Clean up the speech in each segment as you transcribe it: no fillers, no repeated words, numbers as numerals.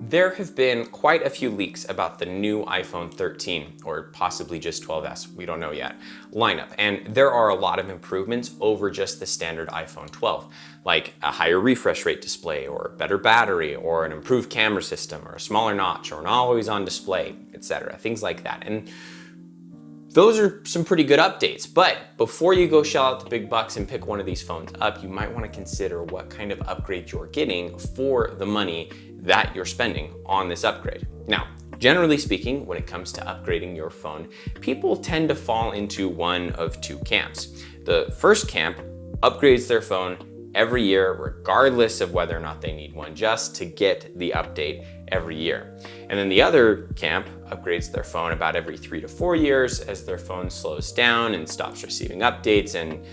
There have been quite a few leaks about the new iPhone 13, or possibly just 12s, we don't know yet, lineup. And there are a lot of improvements over just the standard iPhone 12, like a higher refresh rate display, or better battery, or an improved camera system, or a smaller notch, or an always-on display, etc. Things like that. And those are some pretty good updates, but before you go shell out the big bucks and pick one of these phones up, you might want to consider what kind of upgrade you're getting for the money that you're spending on this upgrade. Now, generally speaking, when it comes to upgrading your phone, people tend to fall into one of two camps. The first camp upgrades their phone every year, regardless of whether or not they need one, just to get the update every year. And then the other camp upgrades their phone about every 3 to 4 years as their phone slows down and stops receiving updates and,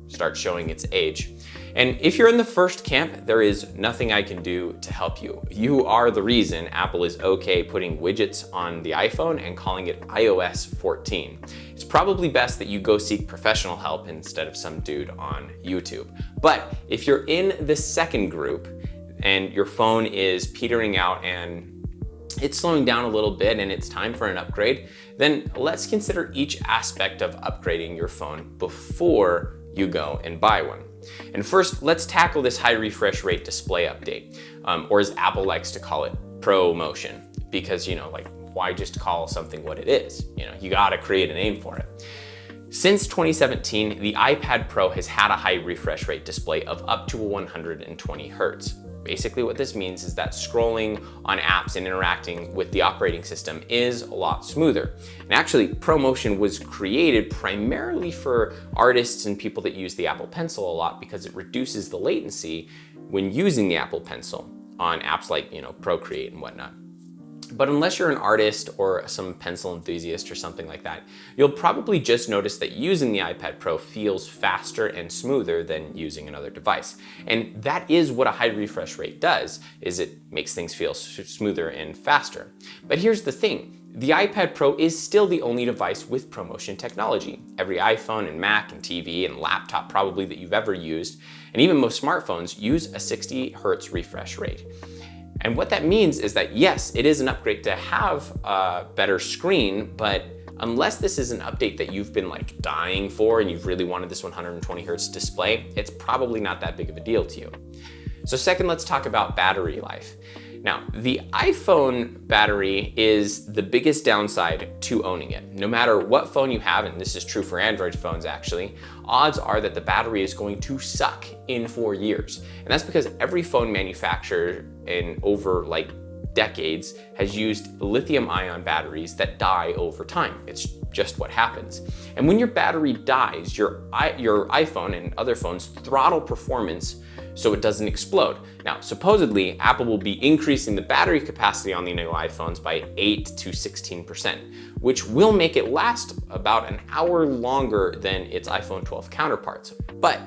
starts showing its age. And if you're in the first camp, there is nothing I can do to help you. You are the reason Apple is okay putting widgets on the iPhone and calling it iOS 14. It's probably best that you go seek professional help instead of some dude on YouTube. But if you're in the second group and your phone is petering out and it's slowing down a little bit and it's time for an upgrade, then let's consider each aspect of upgrading your phone before you go and buy one. And first, let's tackle this high refresh rate display update, or as Apple likes to call it, ProMotion, because, why just call something what it is? You gotta create a name for it. Since 2017, the iPad Pro has had a high refresh rate display of up to 120 Hertz. Basically what this means is that scrolling on apps and interacting with the operating system is a lot smoother. And actually, ProMotion was created primarily for artists and people that use the Apple Pencil a lot because it reduces the latency when using the Apple Pencil on apps like, Procreate and whatnot. But unless you're an artist or some pencil enthusiast or something like that, you'll probably just notice that using the iPad Pro feels faster and smoother than using another device. And that is what a high refresh rate does, is it makes things feel smoother and faster. But here's the thing. The iPad Pro is still the only device with ProMotion technology. Every iPhone and Mac and TV and laptop probably that you've ever used, and even most smartphones, use a 60 Hertz refresh rate. And what that means is that yes, it is an upgrade to have a better screen, but unless this is an update that you've been dying for and you've really wanted this 120 Hertz display, it's probably not that big of a deal to you. So second, let's talk about battery life. Now, the iPhone battery is the biggest downside to owning it. No matter what phone you have, and this is true for Android phones actually, odds are that the battery is going to suck in 4 years. And that's because every phone manufacturer in over decades has used lithium-ion batteries that die over time. It's just what happens. And when your battery dies, your iPhone and other phones throttle performance so it doesn't explode. Now, supposedly, Apple will be increasing the battery capacity on the new iPhones by 8 to 16%, which will make it last about an hour longer than its iPhone 12 counterparts. But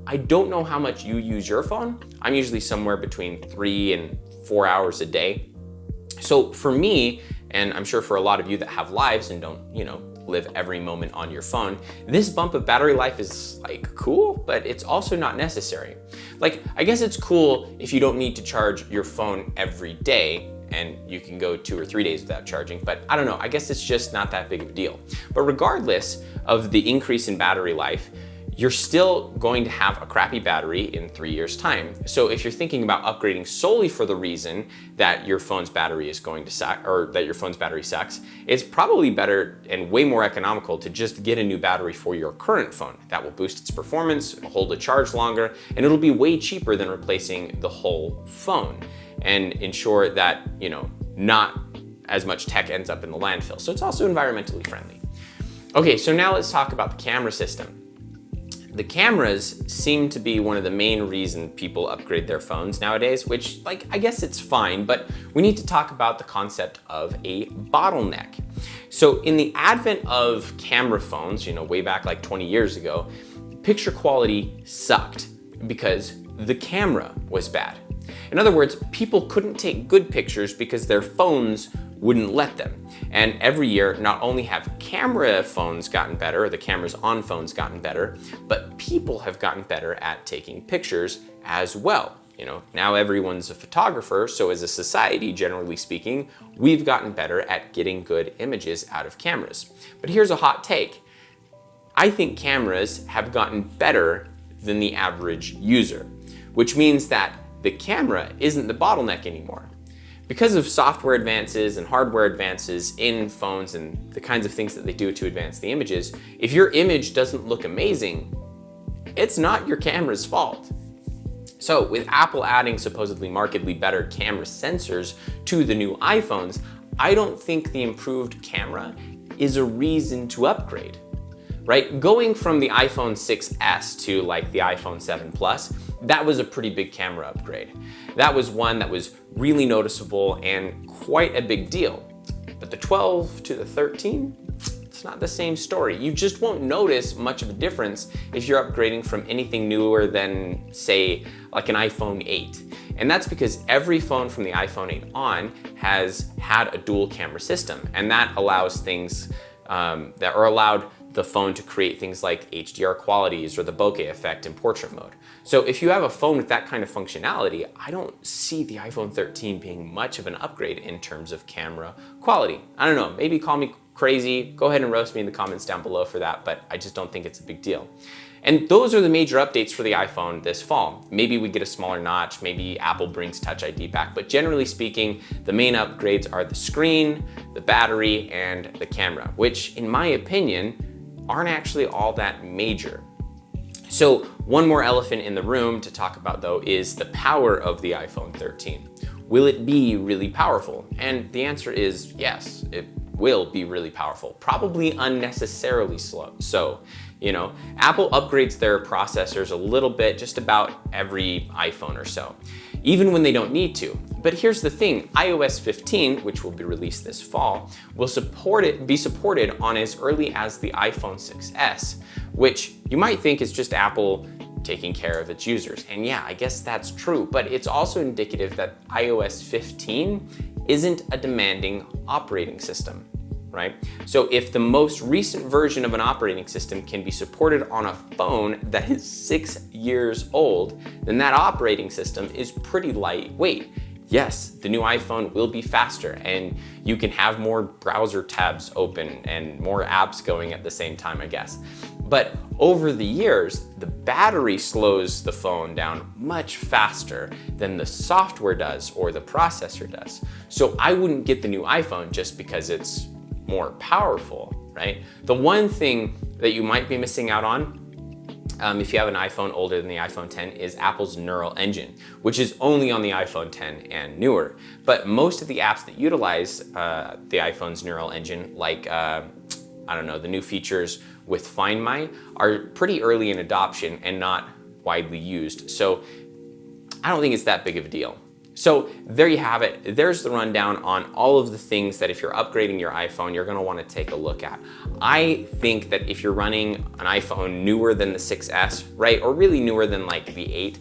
I don't know how much you use your phone. I'm usually somewhere between 3 and 4 hours a day. So for me, and I'm sure for a lot of you that have lives and don't, live every moment on your phone, this bump of battery life is cool, but it's also not necessary. I guess it's cool if you don't need to charge your phone every day and you can go 2 or 3 days without charging, but I don't know, I guess it's just not that big of a deal. But regardless of the increase in battery life, you're still going to have a crappy battery in 3 years' time. So if you're thinking about upgrading solely for the reason that your phone's battery is going to suck, or that your phone's battery sucks, it's probably better and way more economical to just get a new battery for your current phone. That will boost its performance, hold a charge longer, and it'll be way cheaper than replacing the whole phone and ensure that, not as much tech ends up in the landfill. So it's also environmentally friendly. Okay, so now let's talk about the camera system. The cameras seem to be one of the main reasons people upgrade their phones nowadays, which I guess it's fine, but we need to talk about the concept of a bottleneck. So in the advent of camera phones, way back 20 years ago, picture quality sucked because the camera was bad. In other words, people couldn't take good pictures because their phones wouldn't let them. And every year, not only have camera phones gotten better, or the cameras on phones gotten better, but people have gotten better at taking pictures as well. Now everyone's a photographer, so as a society, generally speaking, we've gotten better at getting good images out of cameras. But here's a hot take. I think cameras have gotten better than the average user, which means that the camera isn't the bottleneck anymore. Because of software advances and hardware advances in phones and the kinds of things that they do to advance the images, if your image doesn't look amazing, it's not your camera's fault. So with Apple adding supposedly markedly better camera sensors to the new iPhones, I don't think the improved camera is a reason to upgrade, right? Going from the iPhone 6S to like the iPhone 7 Plus, that was a pretty big camera upgrade. That was one that was really noticeable and quite a big deal. But the 12 to the 13, it's not the same story. You just won't notice much of a difference if you're upgrading from anything newer than, say, like an iPhone 8. And that's because every phone from the iPhone 8 on has had a dual camera system, and that allows things that are allowed the phone to create things like HDR qualities or the bokeh effect in portrait mode. So if you have a phone with that kind of functionality, I don't see the iPhone 13 being much of an upgrade in terms of camera quality. I don't know, maybe call me crazy, go ahead and roast me in the comments down below for that, but I just don't think it's a big deal. And those are the major updates for the iPhone this fall. Maybe we get a smaller notch, maybe Apple brings Touch ID back, but generally speaking, the main upgrades are the screen, the battery, and the camera, which in my opinion, aren't actually all that major. So one more elephant in the room to talk about though is the power of the iPhone 13. Will it be really powerful? And the answer is yes, it will be really powerful, probably unnecessarily slow. So, Apple upgrades their processors a little bit just about every iPhone or so, even when they don't need to. But here's the thing, iOS 15, which will be released this fall, will be supported on as early as the iPhone 6S, which you might think is just Apple taking care of its users. And yeah, I guess that's true, but it's also indicative that iOS 15 isn't a demanding operating system, right? So if the most recent version of an operating system can be supported on a phone that is 6 years old, then that operating system is pretty lightweight. Yes, the new iPhone will be faster and you can have more browser tabs open and more apps going at the same time, I guess. But over the years, the battery slows the phone down much faster than the software does or the processor does. So I wouldn't get the new iPhone just because it's more powerful, right? The one thing that you might be missing out on if you have an iPhone older than the iPhone 10 is Apple's Neural Engine, which is only on the iPhone 10 and newer. But most of the apps that utilize the iPhone's Neural Engine, like the new features with Find My, are pretty early in adoption and not widely used. So I don't think it's that big of a deal. So there you have it. There's the rundown on all of the things that if you're upgrading your iPhone, you're gonna wanna take a look at. I think that if you're running an iPhone newer than the 6S, right, or really newer than like the 8,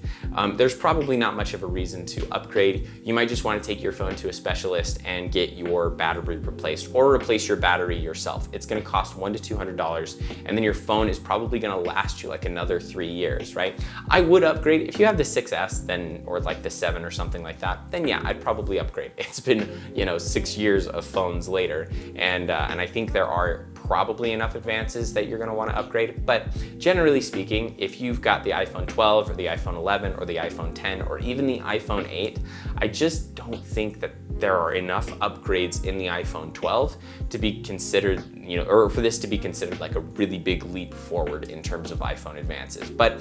there's probably not much of a reason to upgrade. You might just wanna take your phone to a specialist and get your battery replaced or replace your battery yourself. It's gonna cost $100 to $200, and then your phone is probably gonna last you like another 3 years, right? I would upgrade, if you have the 6S then, or like the 7 or something like that, then yeah, I'd probably upgrade. It's been 6 years of phones later, and I think there are probably enough advances that you're gonna wanna upgrade. But generally speaking, if you've got the iPhone 12 or the iPhone 11 or the iPhone 10 or even the iPhone 8, I just don't think that there are enough upgrades in the iPhone 12 to be considered, or for this to be considered like a really big leap forward in terms of iPhone advances. But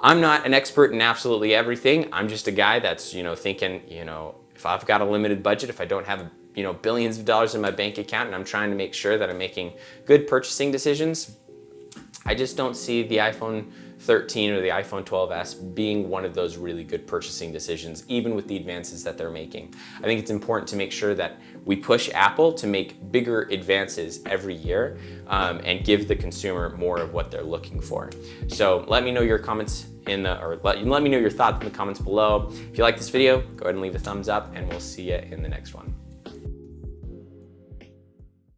I'm not an expert in absolutely everything. I'm just a guy that's, thinking, if I've got a limited budget, if I don't have, billions of dollars in my bank account and I'm trying to make sure that I'm making good purchasing decisions, I just don't see the iPhone 13 or the iPhone 12s being one of those really good purchasing decisions, even with the advances that they're making. I think it's important to make sure that we push Apple to make bigger advances every year and give the consumer more of what they're looking for. So let me know your comments let me know your thoughts in the comments below. If you like this video, go ahead and leave a thumbs up and we'll see you in the next one.